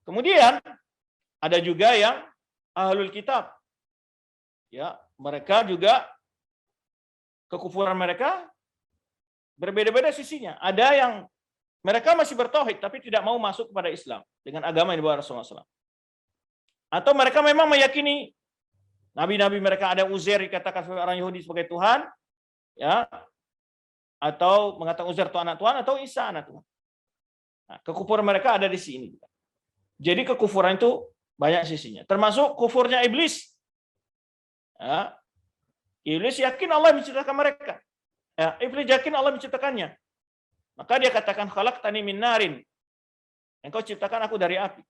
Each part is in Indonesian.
Kemudian ada juga yang ahlul kitab. Ya, mereka juga kekufuran mereka berbeda-beda sisinya. Ada yang mereka masih bertauhid tapi tidak mau masuk kepada Islam dengan agama yang dibawa Rasulullah SAW. Atau mereka memang meyakini nabi-nabi mereka, ada Uzair dikatakan sebagai orang Yahudi sebagai Tuhan, ya, atau mengatakan Uzair itu anak Tuhan, atau Isa anak Tuhan. Nah, kekufuran mereka ada di sini. Jadi kekufuran itu banyak sisinya, termasuk kufurnya iblis. Ya, iblis yakin Allah menciptakan mereka. Ya, iblis yakin Allah menciptakannya. Maka dia katakan khalaqtani min narin. Engkau ciptakan aku dari api.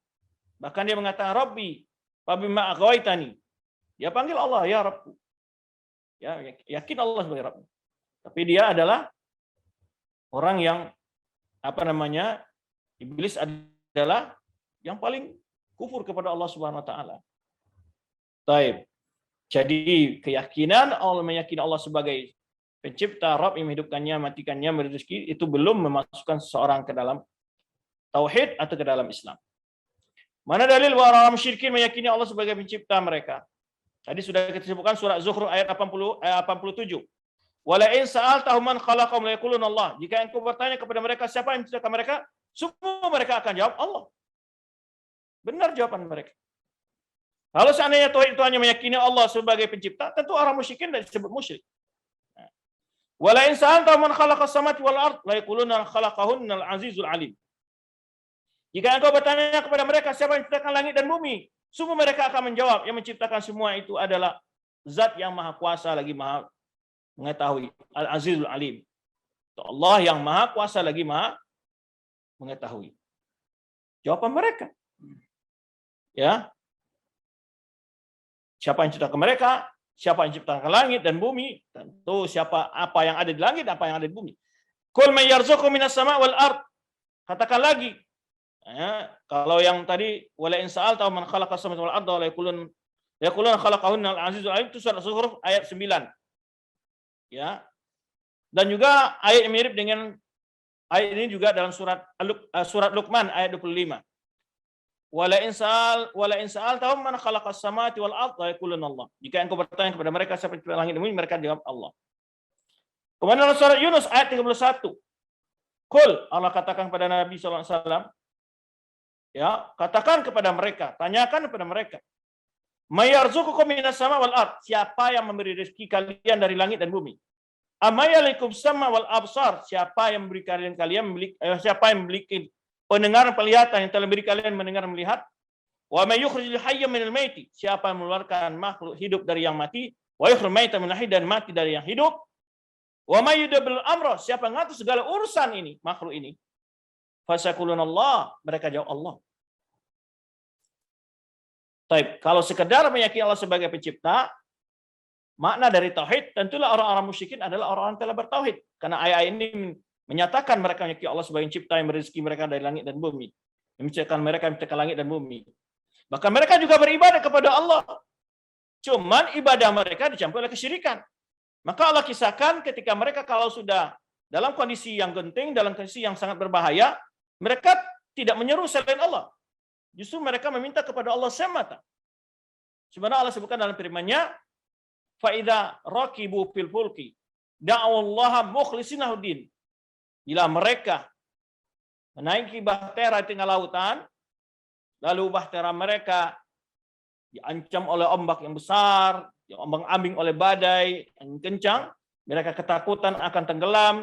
Bahkan dia mengatakan Rabbi fa bima aghwaytani. Dia panggil Allah ya Rabbku. Ya, yakin Allah sebagai Rabb. Tapi dia adalah orang yang iblis adalah yang paling kufur kepada Allah Subhanahu wa taala. Taib. Jadi keyakinan Allah, meyakini Allah sebagai pencipta, Rabb yang menghidupkannya, matikannya, memberi rezeki, itu belum memasukkan seseorang ke dalam tauhid atau ke dalam Islam. Mana dalil bahwa orang musyrikin meyakini Allah sebagai pencipta mereka? Tadi sudah kita sebutkan surat Zukhruf ayat 87. Wala in sa'altahum man khalaqahum la yaquluna Allah. Jika engkau bertanya kepada mereka siapa yang menciptakan mereka, semua mereka akan jawab Allah. Benar jawaban mereka. Kalau seandainya tauhid itu hanya meyakini Allah sebagai pencipta, tentu orang musyrikin tidak disebut musyrik. Wala in sa'altahum man khalaqas samawati wal ard la yaquluna khalaqahunnal azizul alim. Jika engkau bertanya kepada mereka siapa yang menciptakan langit dan bumi, semua mereka akan menjawab yang menciptakan semua itu adalah Zat yang Maha Kuasa lagi Maha mengetahui, Al-Azizul Alim. Allah yang Maha Kuasa lagi Maha mengetahui. Jawaban mereka. Ya. Siapa yang menciptakan mereka? Siapa yang menciptakan langit dan bumi? Tentu apa yang ada di langit, apa yang ada di bumi. Qul may yarzuqu minas sama' wal ard. Katakan lagi. Ya, kalau yang tadi wala in sa'alta man khalaqas samawati wal arda la yaqulun khalaqahunna al-azizul alim, itu surat Zukhruf ayat 9. Ya. Dan juga ayat yang mirip dengan ayat ini juga dalam surat Luqman ayat 25. Wala in sa'altahum man khalaqas samawati wal arda la yaqulun Allah. Jika engkau bertanya kepada mereka siapa yang menciptakan langit dan bumi, mereka jawab Allah. Kemudian dalam surat Yunus ayat 31. Qul, Allah katakan kepada Nabi sallallahu alaihi wasallam, ya, katakan kepada mereka, tanyakan kepada mereka. Mayarzuqukum minas sama wal ard. Siapa yang memberi rezeki kalian dari langit dan bumi? Amayalikum sama wal absar. Siapa yang memberi kalian siapa yang memiliki pendengaran penglihatan yang telah memberi kalian mendengar melihat? Wa may yukhrijul hayya minal maiti. Siapa yang mengeluarkan makhluk hidup dari yang mati? Wa yukhrijul maita minal hayy, dan mati dari yang hidup. Wa may yudabbirul amra. Siapa yang mengatur segala urusan ini, makhluk ini? Fasakulunallah, mereka jawab Allah. Taib. Kalau sekedar meyakini Allah sebagai pencipta, makna dari tauhid tentulah orang-orang musyrikin adalah orang-orang telah bertauhid. Karena ayat ini menyatakan mereka meyakini Allah sebagai pencipta yang berezeki mereka dari langit dan bumi. Yang menciptakan mereka, menciptakan langit dan bumi. Bahkan mereka juga beribadah kepada Allah. Cuman ibadah mereka dicampur oleh kesyirikan. Maka Allah kisahkan ketika mereka kalau sudah dalam kondisi yang genting, dalam kondisi yang sangat berbahaya, mereka tidak menyeru selain Allah. Justru mereka meminta kepada Allah semata. Sebenarnya Allah sebutkan dalam firman-Nya, "Fa-idza raqibu fil fulki da'awallaha mukhlishina lahu-din." Bila mereka menaiki bahtera di tengah lautan, lalu bahtera mereka diancam oleh ombak yang besar, diombang-ambing oleh badai yang kencang, mereka ketakutan akan tenggelam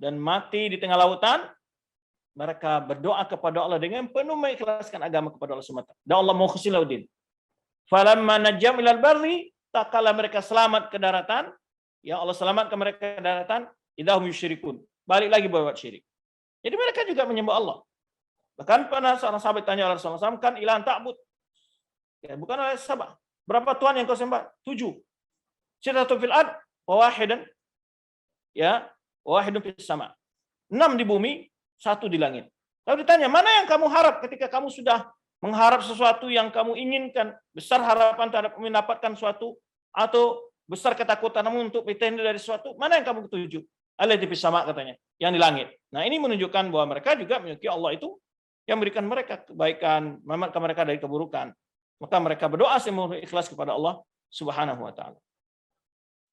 dan mati di tengah lautan, mereka berdoa kepada Allah dengan penuh mengikhlaskan agama kepada Allah semata. Dan Allah mukhlishina lahu-din. Falamma najjahum ilal barri, tak kala mereka selamat ke daratan, ya Allah selamatkan mereka ke daratan, idahum yusyrikun. Balik lagi berbuat syirik. Jadi mereka juga menyembah Allah. Bahkan pernah seorang sahabat tanya Rasulullah SAW, kan ilahan ta'bud. Ya, bukan oleh sahabat. Berapa Tuhan yang kau sembah? 7. Sittatu fil ard wa wahidan, ya, wahidun fis sama. 6 di bumi, 1 di langit. Lalu ditanya, mana yang kamu harap ketika kamu sudah mengharap sesuatu yang kamu inginkan, besar harapan terhadap mendapatkan sesuatu, atau besar ketakutanmu untuk bertanda dari sesuatu, mana yang kamu tuju? Allati fis sama, katanya, yang di langit. Nah, ini menunjukkan bahwa mereka juga memiliki Allah itu yang memberikan mereka kebaikan, menyelamatkan mereka dari keburukan. Maka mereka berdoa semoga ikhlas kepada Allah Subhanahu wa taala.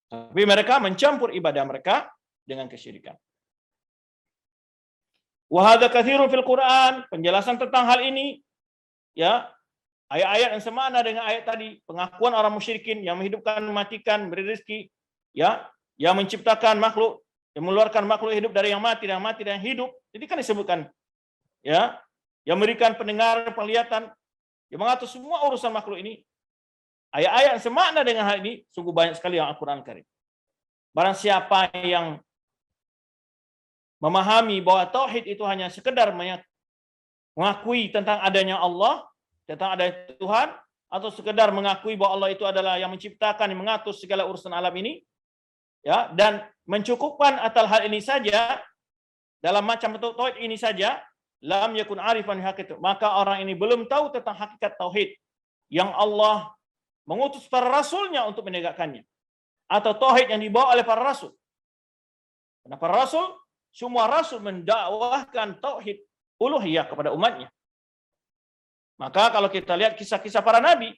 Tapi mereka mencampur ibadah mereka dengan kesyirikan. Wa hadza katsirun fil Quran, penjelasan tentang hal ini ya, ayat-ayat yang semakna dengan ayat tadi, pengakuan orang musyrikin yang menghidupkan, mematikan, beri rezeki, ya, yang menciptakan makhluk, yang mengeluarkan makhluk hidup dari yang mati, dan mati dan hidup. Jadi kan disebutkan, ya, yang memberikan pendengaran, penglihatan, yang mengatur semua urusan makhluk ini. Ayat-ayat yang semakna dengan hal ini sungguh banyak sekali yang Al-Quran Karim. Barang siapa yang memahami bahwa tauhid itu hanya sekedar mengakui tentang adanya Allah, tentang adanya Tuhan, atau sekedar mengakui bahwa Allah itu adalah yang menciptakan, yang mengatur segala urusan alam ini, ya, dan mencukupkan atas hal ini saja, dalam macam bentuk tauhid ini saja, lam yakun arifan hakikat, maka orang ini belum tahu tentang hakikat tauhid yang Allah mengutus para rasulnya untuk menegakkannya, atau tauhid yang dibawa oleh para rasul. Karena para rasul, semua rasul mendakwahkan tauhid uluhiyah kepada umatnya. Maka kalau kita lihat kisah-kisah para nabi,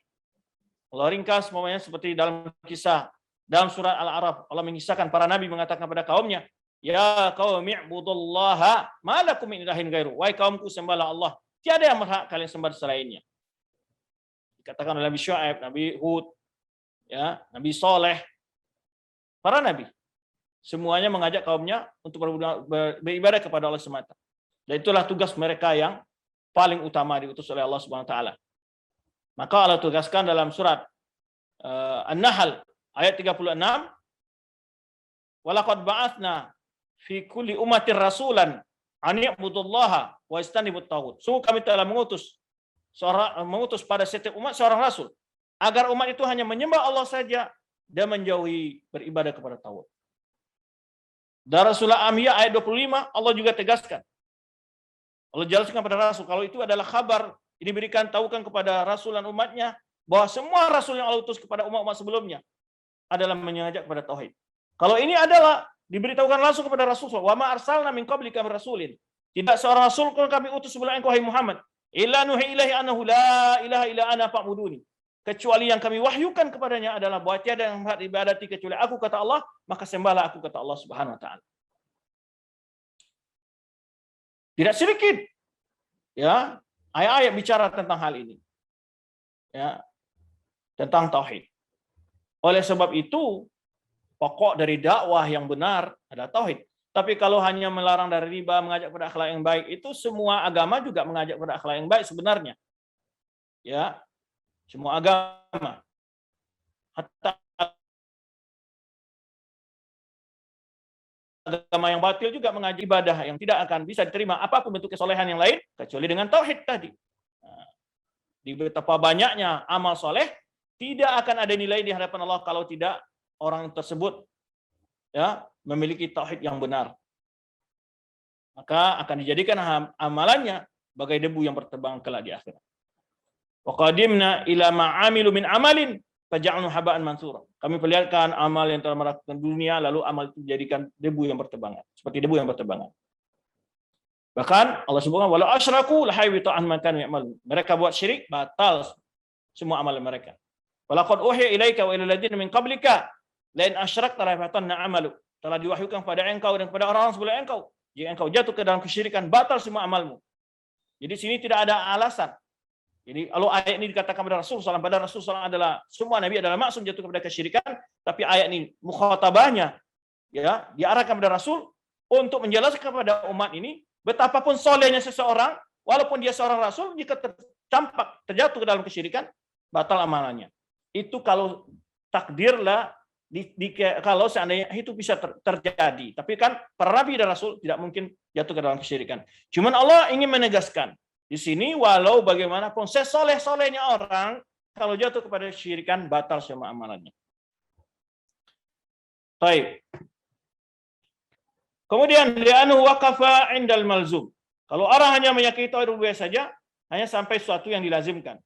Allah ringkas semuanya seperti dalam kisah dalam surat Al-A'raf, Allah mengisahkan para nabi mengatakan kepada kaumnya, ya qaumi ibudullaha ma lakum min ilahin ghairu. Wahai kaumku, sembahlah Allah, tiada yang berhak kalian sembah selainnya. Dikatakan oleh Nabi Syuaib, Nabi Hud, ya, Nabi Saleh, para nabi semuanya mengajak kaumnya untuk beribadah kepada Allah semata. Dan itulah tugas mereka yang paling utama diutus oleh Allah Subhanahu wa taala. Maka Allah tugaskan dalam surat An-Nahl ayat 36, walaqad ba'atsna fi kulli ummatin rasulan an i'budullaha wa istanibut taghut. Sungguh kami telah mengutus pada setiap umat seorang rasul agar umat itu hanya menyembah Allah saja dan menjauhi beribadah kepada taghut. Dalam surah Al-Anbiya ayat 25 Allah juga tegaskan. Allah jelaskan kepada rasul kalau itu adalah kabar diberikan tahukan kepada rasul dan umatnya bahwa semua rasul yang Allah utus kepada umat-umat sebelumnya adalah mengajak kepada tauhid. Kalau ini adalah diberitahukan langsung kepada Rasul, wa ma arsalna min qablika min rasulin. Tidak seorang rasul pun kami utus sebelum engkau hai Muhammad. Illa nuhi ilaihi annahu la ilaha illa ana fa'buduni. Kecuali yang kami wahyukan kepadanya adalah bahwa tiada yang berhak diibadati kecuali aku, kata Allah, maka sembahlah aku, kata Allah Subhanahu wa taala. Tidak sedikit ya ayat-ayat bicara tentang hal ini. Ya, tentang tauhid. Oleh sebab itu, pokok dari dakwah yang benar adalah tauhid. Tapi kalau hanya melarang dari riba, mengajak pada akhlak yang baik, itu semua agama juga mengajak pada akhlak yang baik sebenarnya. Ya, semua agama. Hatta agama yang batil juga mengajak ibadah yang tidak akan bisa diterima apapun bentuk kesolehan yang lain kecuali dengan tauhid tadi. Nah, di betapa banyaknya amal soleh tidak akan ada nilai di hadapan Allah kalau tidak orang tersebut ya memiliki tauhid yang benar. Maka akan dijadikan amalannya bagai debu yang berterbang kelak di akhirat. Wa qadimna ila ma amilu min amalin faj'alnu haba'an mansura. Kami perlihatkan amal yang telah melakukan dunia, lalu amal itu dijadikan debu yang berterbangan, seperti debu yang berterbangan. Bahkan Allah sebutkan walau asyraku lahaybita anhum ma kanu ya'malun. Mereka buat syirik, batal semua amalan mereka. Walaqad uhiya ilaika wa ilal ladzina min qablika la in asyrakta la yahbatanna 'amaluk. Telah diwahyukan kepada engkau dan kepada orang-orang sebelum engkau. Jika engkau jatuh ke dalam kesyirikan, batal semua amalmu. Jadi sini tidak ada alasan. Jadi kalau ayat ini dikatakan kepada Rasulullah SAW, pada Rasulullah SAW adalah semua nabi adalah maksum jatuh kepada kesyirikan, tapi ayat ini mukhatabahnya ya diarahkan kepada Rasul untuk menjelaskan kepada umat ini betapapun solehnya seseorang, walaupun dia seorang Rasul, jika terjatuh ke dalam kesyirikan, batal amalannya. Itu kalau takdirlah kalau seandainya itu bisa terjadi. Tapi kan para nabi dan Rasul tidak mungkin jatuh ke dalam kesyirikan. Cuman Allah ingin menegaskan di sini, walau bagaimanapun sesoleh-solehnya orang, kalau jatuh kepada kesyirikan, batal semua amalannya. Baik. Kemudian li'annahu waqafa 'indal malzum. Kalau orang hanya meyakini tauhid rububiyah saja, hanya sampai sesuatu yang dilazimkan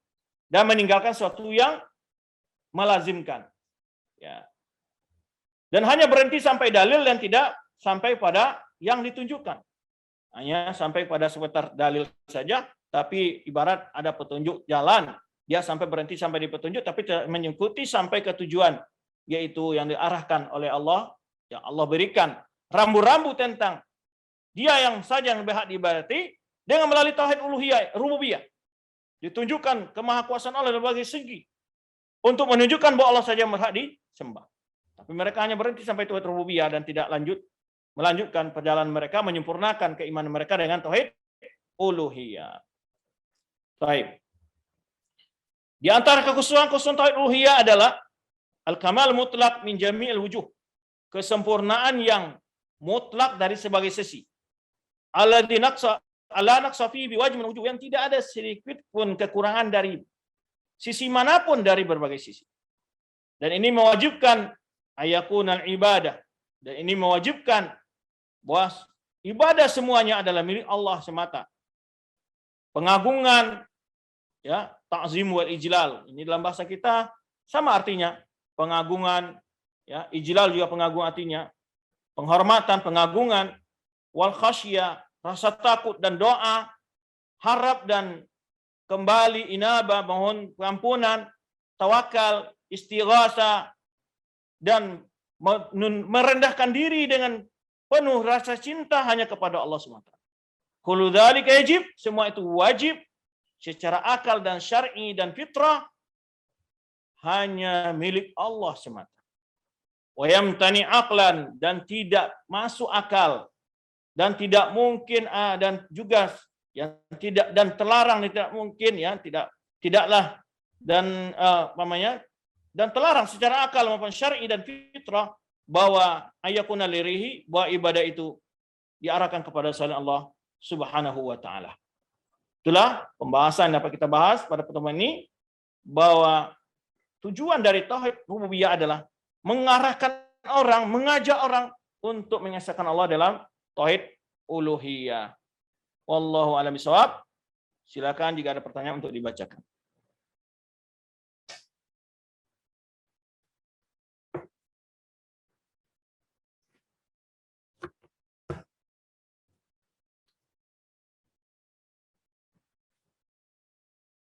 dan meninggalkan sesuatu yang melazimkan. Ya. Dan hanya berhenti sampai dalil dan tidak sampai pada yang ditunjukkan. Hanya sampai pada seputar dalil saja, tapi ibarat ada petunjuk jalan, dia sampai berhenti sampai di petunjuk, tapi tidak mengikuti sampai ke tujuan, yaitu yang diarahkan oleh Allah, yang Allah berikan rambu-rambu tentang dia yang saja yang berhak diibadati dengan melalui tauhid uluhiyah, rububiyah. Ditunjukkan kemahakuasaan Allah dari berbagai segi untuk menunjukkan bahwa Allah saja yang berhak disembah. Tapi mereka hanya berhenti sampai tauhid rububiyah dan tidak melanjutkan perjalanan mereka menyempurnakan keimanan mereka dengan tauhid uluhiyah. Baik. Di antara kekhususan tauhid uluhiyah adalah al-kamal mutlak min jami'il wujuh. Kesempurnaan yang mutlak dari sebagai sisi. Alladzi naqsa ala naqsa fi biwajh min wujuh, yang tidak ada sedikit pun kekurangan dari sisi manapun dari berbagai sisi. Dan ini mewajibkan ayakunal ibadah. Dan ini mewajibkan bahwa ibadah semuanya adalah milik Allah semata. Pengagungan, ya, ta'zim wal ijlal. Ini dalam bahasa kita sama artinya. Pengagungan, ya, ijlal juga pengagungan artinya. Penghormatan, pengagungan, wal khasyah, rasa takut dan doa, harap dan kembali, inabah, mohon pengampunan, tawakal, istighasa, dan merendahkan diri dengan penuh rasa cinta hanya kepada Allah SWT. Kullu dzalika yajib, semua itu wajib secara akal dan syar'i dan fitrah hanya milik Allah semata. Wa yamtani aqlan, dan tidak masuk akal, dan tidak mungkin dan juga yang tidak, dan terlarang, tidak mungkin, ya, tidaklah, dan dan terlarang secara akal maupun syar'i dan fitrah bahwa ayakuna lirihi, bahwa ibadah itu diarahkan kepada selain Allah Subhanahu wa taala. Itulah pembahasan yang dapat kita bahas pada pertemuan ini, bahwa tujuan dari tauhid rububiyah adalah mengarahkan orang, mengajak orang untuk mengesahkan Allah dalam tauhid uluhiyah. Wallahu a'lam bishawab. Silakan jika ada pertanyaan untuk dibacakan.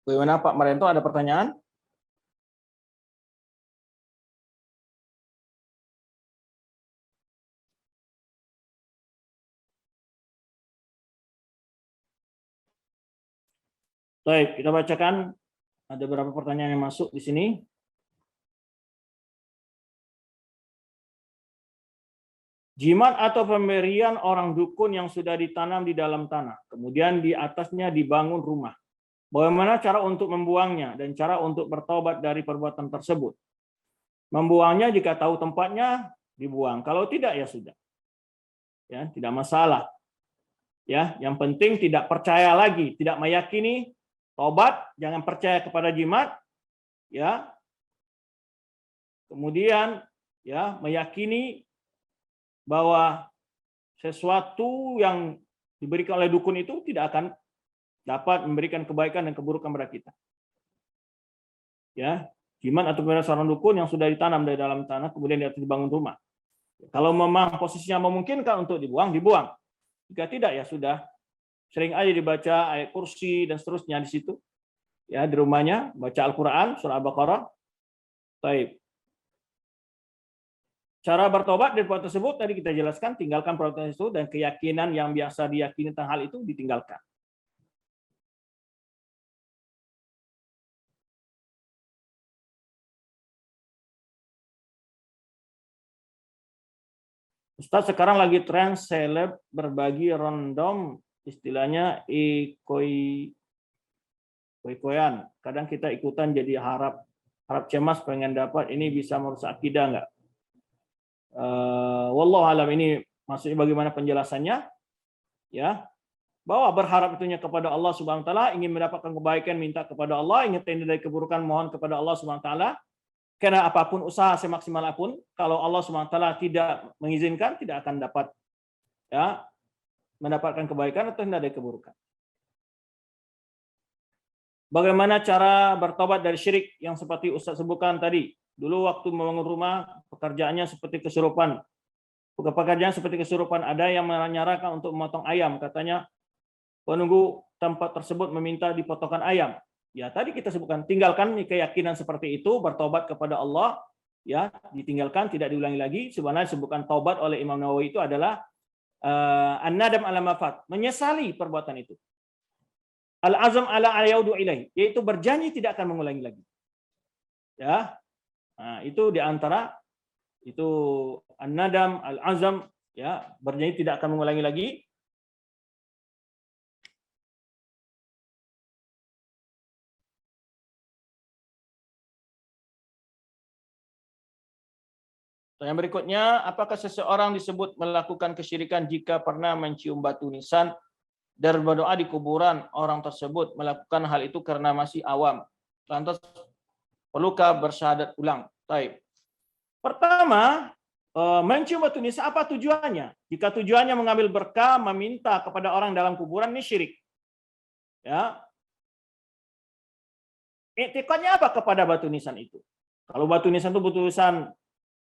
Bagaimana Pak Marento, ada pertanyaan? Baik, kita bacakan. Ada beberapa pertanyaan yang masuk di sini. Jimat atau pemberian orang dukun yang sudah ditanam di dalam tanah, kemudian di atasnya dibangun rumah. Bagaimana cara untuk membuangnya dan cara untuk bertobat dari perbuatan tersebut? Membuangnya jika tahu tempatnya dibuang. Kalau tidak ya sudah. Ya, tidak masalah. Ya, yang penting tidak percaya lagi, tidak meyakini, tobat, jangan percaya kepada jimat, ya. Kemudian ya, meyakini bahwa sesuatu yang diberikan oleh dukun itu tidak akan dapat memberikan kebaikan dan keburukan pada kita. Ya, jimat atau seorang dukun yang sudah ditanam dari dalam tanah kemudian di atas dibangun rumah. Kalau memang posisinya memungkinkan untuk dibuang, dibuang. Jika tidak ya sudah. Sering aja dibaca ayat kursi dan seterusnya di situ. Ya, di rumahnya baca Al-Qur'an surah Al-Baqarah. Baik. Cara bertobat dari perbuatan tersebut tadi kita jelaskan, tinggalkan perbuatan itu dan keyakinan yang biasa diyakini tentang hal itu ditinggalkan. Ustaz, sekarang lagi tren seleb berbagi random, istilahnya ikoy-koyan. Kadang kita ikutan jadi harap cemas pengen dapat, ini bisa merusak akidah nggak? Wallahu alam, ini maksudnya bagaimana penjelasannya? Ya, bahwa berharap itunya kepada Allah Subhanahu wa taala, ingin mendapatkan kebaikan minta kepada Allah, ingin terhindar dari keburukan mohon kepada Allah Subhanahu wa taala. Karena apapun usaha semaksimal apapun, kalau Allah Subhanahu wa taala tidak mengizinkan, tidak akan dapat ya mendapatkan kebaikan atau terhindar dari keburukan. Bagaimana cara bertobat dari syirik yang seperti Ustaz sebutkan tadi? Dulu waktu membangun rumah, pekerjaannya seperti kesurupan. Pekerjaan seperti kesurupan, ada yang menyarankan untuk memotong ayam, katanya penunggu tempat tersebut meminta dipotongkan ayam. Ya, tadi kita sebutkan, tinggalkan keyakinan seperti itu, bertobat kepada Allah, ya, ditinggalkan, tidak diulangi lagi. Sebenarnya disebutkan taubat oleh Imam Nawawi itu adalah an-nadam ala mafat, menyesali perbuatan itu. Al-azam ala ayaudu ilaih, yaitu berjanji tidak akan mengulangi lagi. Ya. Nah, itu di antara itu an-nadam, al-azam, ya, berjanji tidak akan mengulangi lagi. Yang berikutnya, apakah seseorang disebut melakukan kesyirikan jika pernah mencium batu nisan dan berdoa di kuburan orang tersebut melakukan hal itu karena masih awam? Lantas perlukah bersyahadat ulang? Baik. Pertama, mencium batu nisan apa tujuannya? Jika tujuannya mengambil berkah, meminta kepada orang dalam kuburan, ini syirik. Ya. I'tiqadnya apa kepada batu nisan itu? Kalau batu nisan itu tulisan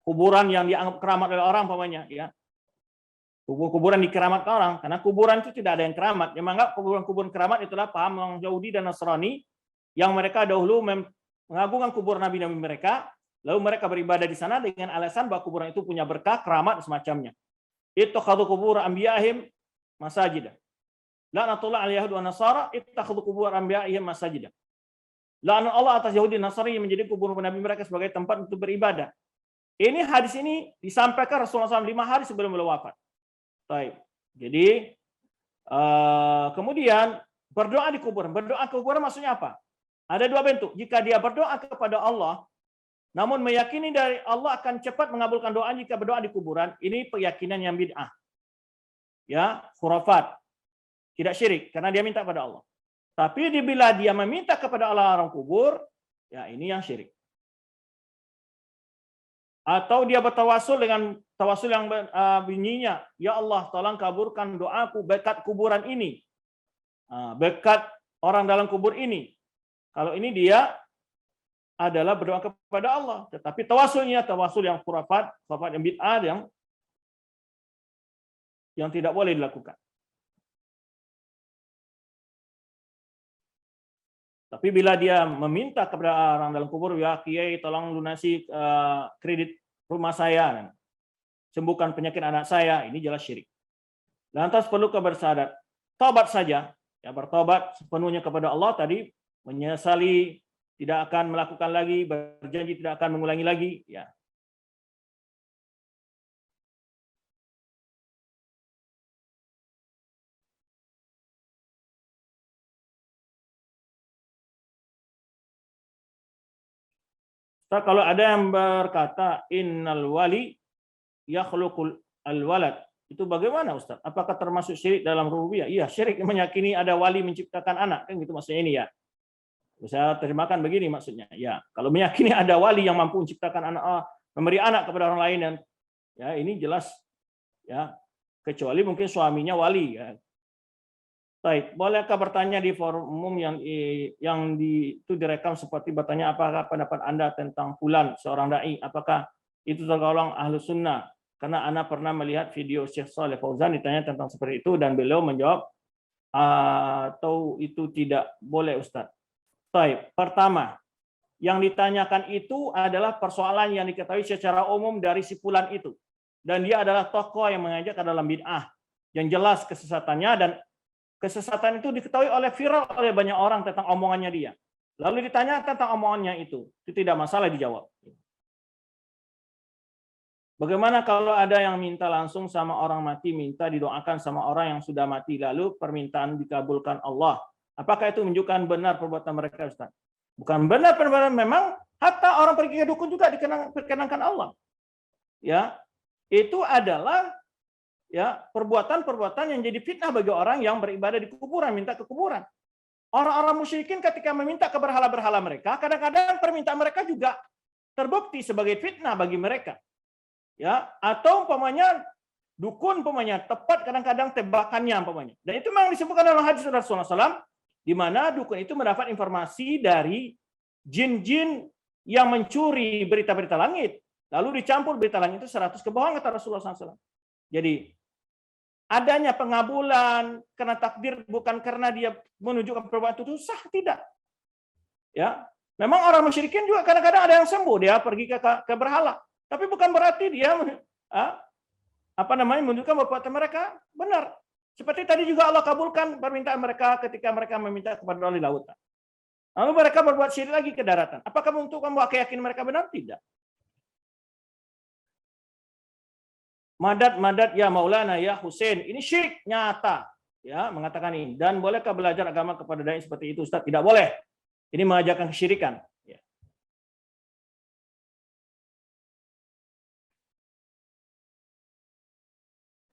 kuburan yang dianggap keramat oleh orang, umpamanya, ya. Kuburan dikeramatkan orang, karena kuburan itu tidak ada yang keramat. Yang menganggap kuburan-kuburan keramat itulah paham orang Yahudi dan Nasrani, yang mereka dahulu mengagungkan kuburan nabi-nabi mereka, lalu mereka beribadah di sana dengan alasan bahwa kuburan itu punya berkah, keramat, dan semacamnya. Ittakhadhu qubur anbiya'ihim masajid. La'natullah 'alal yahudi wan nasara ittakhadhu qubur anbiya'ihim masajid. Laknat Allah atas Yahudi dan Nasrani yang menjadi kuburan nabi mereka sebagai tempat untuk beribadah. Ini hadis ini disampaikan Rasulullah SAW 5 hari sebelum beliau wafat. Baik. Jadi kemudian berdoa di kuburan. Berdoa ke kuburan maksudnya apa? Ada dua bentuk. Jika dia berdoa kepada Allah, namun meyakini dari Allah akan cepat mengabulkan doa jika berdoa di kuburan, ini keyakinan yang bid'ah. Ya, khurafat. Tidak syirik karena dia minta kepada Allah. Tapi bila dia meminta kepada Allah orang kubur, ya ini yang syirik. Atau dia bertawasul dengan tawasul yang bunyinya, ya Allah, tolong kabulkan doaku berkat kuburan ini, berkat orang dalam kubur ini. Kalau ini dia adalah berdoa kepada Allah, tetapi tawasulnya tawasul yang khurafat, yang bid'ah, yang tidak boleh dilakukan. Tapi bila dia meminta kepada orang dalam kubur, ya Kiai tolong lunasi kredit rumah saya, sembuhkan penyakit anak saya, ini jelas syirik. Lantas perlu bersyahadat. Tobat saja, ya, bertobat sepenuhnya kepada Allah tadi, menyesali, tidak akan melakukan lagi, berjanji tidak akan mengulangi lagi, ya. Nah, kalau ada yang berkata innal wali yakhluqul alwalad, itu bagaimana Ustaz? Apakah termasuk syirik dalam rububiyah? Iya, syirik meyakini ada wali menciptakan anak, kan gitu maksudnya ini, ya. Saya terjemahkan begini maksudnya. Ya, kalau meyakini ada wali yang mampu menciptakan anak, memberi anak kepada orang lain, dan ya ini jelas, ya, kecuali mungkin suaminya wali, ya. Baik, bolehkah bertanya di forum umum itu direkam seperti bertanya apakah pendapat Anda tentang fulan seorang dai, apakah itu tergolong ahlu sunnah? Karena Anda pernah melihat video Syekh Shalih Fauzan ditanya tentang seperti itu dan beliau menjawab atau itu tidak boleh, Ustaz. Baik, pertama yang ditanyakan itu adalah persoalan yang diketahui secara umum dari si fulan itu, dan dia adalah tokoh yang mengajak ke dalam bid'ah yang jelas kesesatannya, dan kesesatan itu diketahui viral oleh banyak orang tentang omongannya dia. Lalu ditanya tentang omongannya itu tidak masalah dijawab. Bagaimana kalau ada yang minta langsung sama orang mati, minta didoakan sama orang yang sudah mati, lalu permintaan dikabulkan Allah? Apakah itu menunjukkan benar perbuatan mereka, Ustaz? Bukan benar perbuatan, memang hatta orang pergi ke dukun juga dikenangkan Allah. Ya, itu adalah, ya, perbuatan-perbuatan yang jadi fitnah bagi orang yang beribadah di kuburan, minta ke kuburan. Orang-orang musyrikin ketika meminta ke berhala-berhala mereka, kadang-kadang permintaan mereka juga terbukti sebagai fitnah bagi mereka. Ya, atau umpamanya dukun umpamanya tepat kadang-kadang tebakannya umpamanya. Dan itu memang disebutkan dalam hadis Rasulullah SAW, di mana dukun itu mendapat informasi dari jin-jin yang mencuri berita-berita langit, lalu dicampur berita langit itu 100 kebohongan kata Rasulullah SAW. Jadi adanya pengabulan karena takdir, bukan karena dia menunjukkan perbuatan itu sah, tidak. Ya, memang orang musyrikin juga kadang-kadang ada yang sembuh, dia pergi ke berhala, tapi bukan berarti dia menunjukkan perbuatan mereka benar. Seperti tadi juga Allah kabulkan permintaan mereka ketika mereka meminta kepada Allah di lautan. Lalu mereka berbuat syirik lagi ke daratan. Apakah untuk membuat keyakinan mereka benar? Tidak. Madad ya Maulana ya Husain, ini syirik nyata, ya, mengatakan ini. Dan bolehkah belajar agama kepada dai seperti itu, Ustaz? Tidak boleh. Ini mengajarkan kesyirikan. Ya.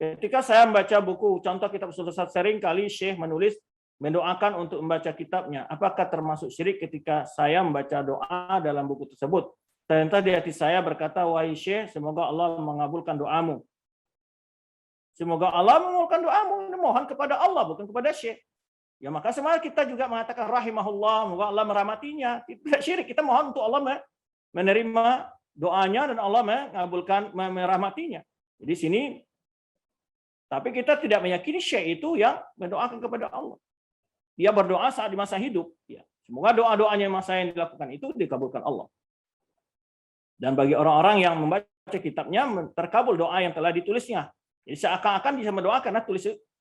Ketika saya membaca buku contoh kitab Ustaz, sering kali Syekh menulis mendoakan untuk membaca kitabnya. Apakah termasuk syirik ketika saya membaca doa dalam buku tersebut? Ternyata di hati saya berkata, wahai Syekh, semoga Allah mengabulkan doamu. Semoga Allah mengabulkan doamu. Ini mohon kepada Allah, bukan kepada Syekh. Ya, maka sebenarnya kita juga mengatakan rahimahullah, semoga Allah merahmatinya. Tidak syirik, kita mohon untuk Allah menerima doanya dan Allah mengabulkan, merahmatinya. Jadi sini, tapi kita tidak meyakini Syekh itu yang mendoakan kepada Allah. Dia berdoa saat di masa hidup. Ya. Semoga doa-doanya masa yang dilakukan itu dikabulkan Allah. Dan bagi orang-orang yang membaca kitabnya, terkabul doa yang telah ditulisnya. Jadi seakan-akan bisa berdoa karena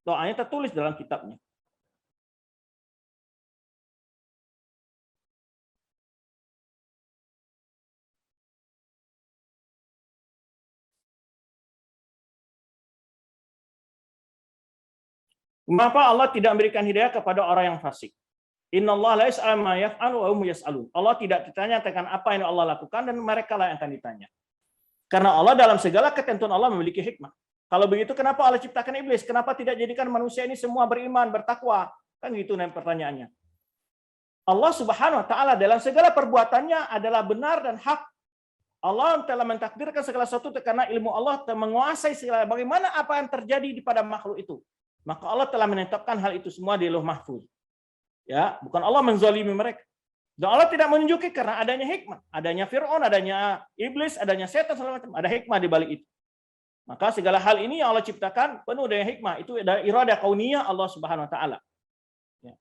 doanya tertulis dalam kitabnya. Mengapa Allah tidak memberikan hidayah kepada orang yang fasik? Innallaha la yas'alu ma yaf'alu wa hum yas'alun. Allah tidak ditanya tentang apa yang Allah lakukan dan mereka lah yang akan ditanya. Karena Allah dalam segala ketentuan Allah memiliki hikmah. Kalau begitu kenapa Allah ciptakan iblis? Kenapa tidak jadikan manusia ini semua beriman, bertakwa? Kan gitu pertanyaannya. Allah Subhanahu wa taala dalam segala perbuatannya adalah benar dan hak. Allah telah mentakdirkan segala sesuatu karena ilmu Allah telah menguasai segala bagaimana apa yang terjadi pada makhluk itu. Maka Allah telah menetapkan hal itu semua di Lauh Mahfuz. Ya, bukan Allah menzalimi mereka. Dan Allah tidak menunjuki karena adanya hikmah, adanya Fir'aun, adanya iblis, adanya setan segala macam, ada hikmah di balik itu. Maka segala hal ini yang Allah ciptakan penuh dengan hikmah. Itu adalah iradah kauniyah Allah Subhanahu wa taala. Ya.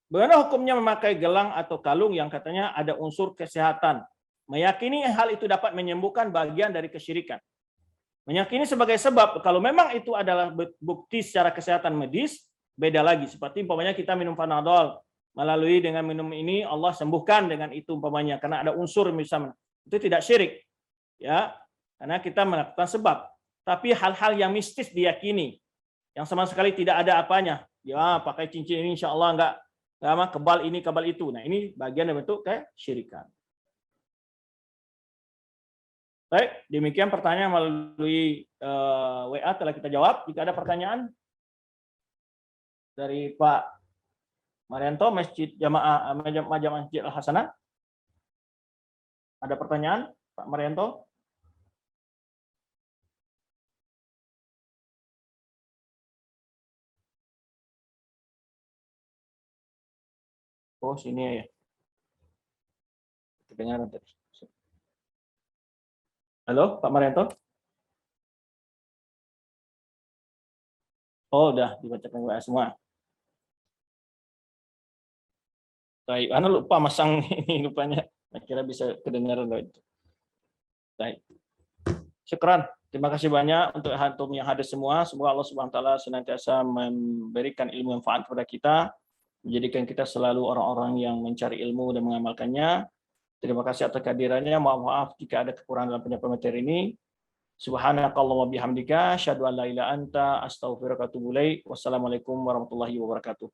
Bagaimana hukumnya memakai gelang atau kalung yang katanya ada unsur kesehatan? Meyakini hal itu dapat menyembuhkan bagian dari kesyirikan. Meyakini sebagai sebab, kalau memang itu adalah bukti secara kesehatan medis, beda lagi. Seperti umpamanya kita minum Panadol, melalui dengan minum ini Allah sembuhkan dengan itu umpamanya, karena ada unsur misalnya. Itu tidak syirik. Ya, karena kita melakukan sebab. Tapi hal-hal yang mistis diyakini, yang sama sekali tidak ada apanya. Ya, pakai cincin ini insya Allah enggak kebal ini, kebal itu. Nah, ini bagian dari bentuk kesyirikan. Baik, demikian pertanyaan melalui WA telah kita jawab. Jika ada pertanyaan dari Pak Marianto, Masjid Jamaah Masjid Al Hasanah. Ada pertanyaan, Pak Marianto? Oh, sini ya. Kedengaran tadi. Halo, Pak Marianto? Oh, udah dibacakan WA semua. Baik, Anda lupa masang ini rupanya. Kira bisa kedengaran loh itu. Baik. Syukran. Terima kasih banyak untuk antum yang hadir semua. Semoga Allah Subhanahu wa taala senantiasa memberikan ilmu yang manfaat kepada kita, menjadikan kita selalu orang-orang yang mencari ilmu dan mengamalkannya. Terima kasih atas kehadirannya. Maaf jika ada kekurangan dalam penyampaian materi ini. Subhanakallahumma bihamdika asyhadu an la ilaha illa anta astaghfiruka wa atubu ilaik. Wassalamualaikum warahmatullahi wabarakatuh.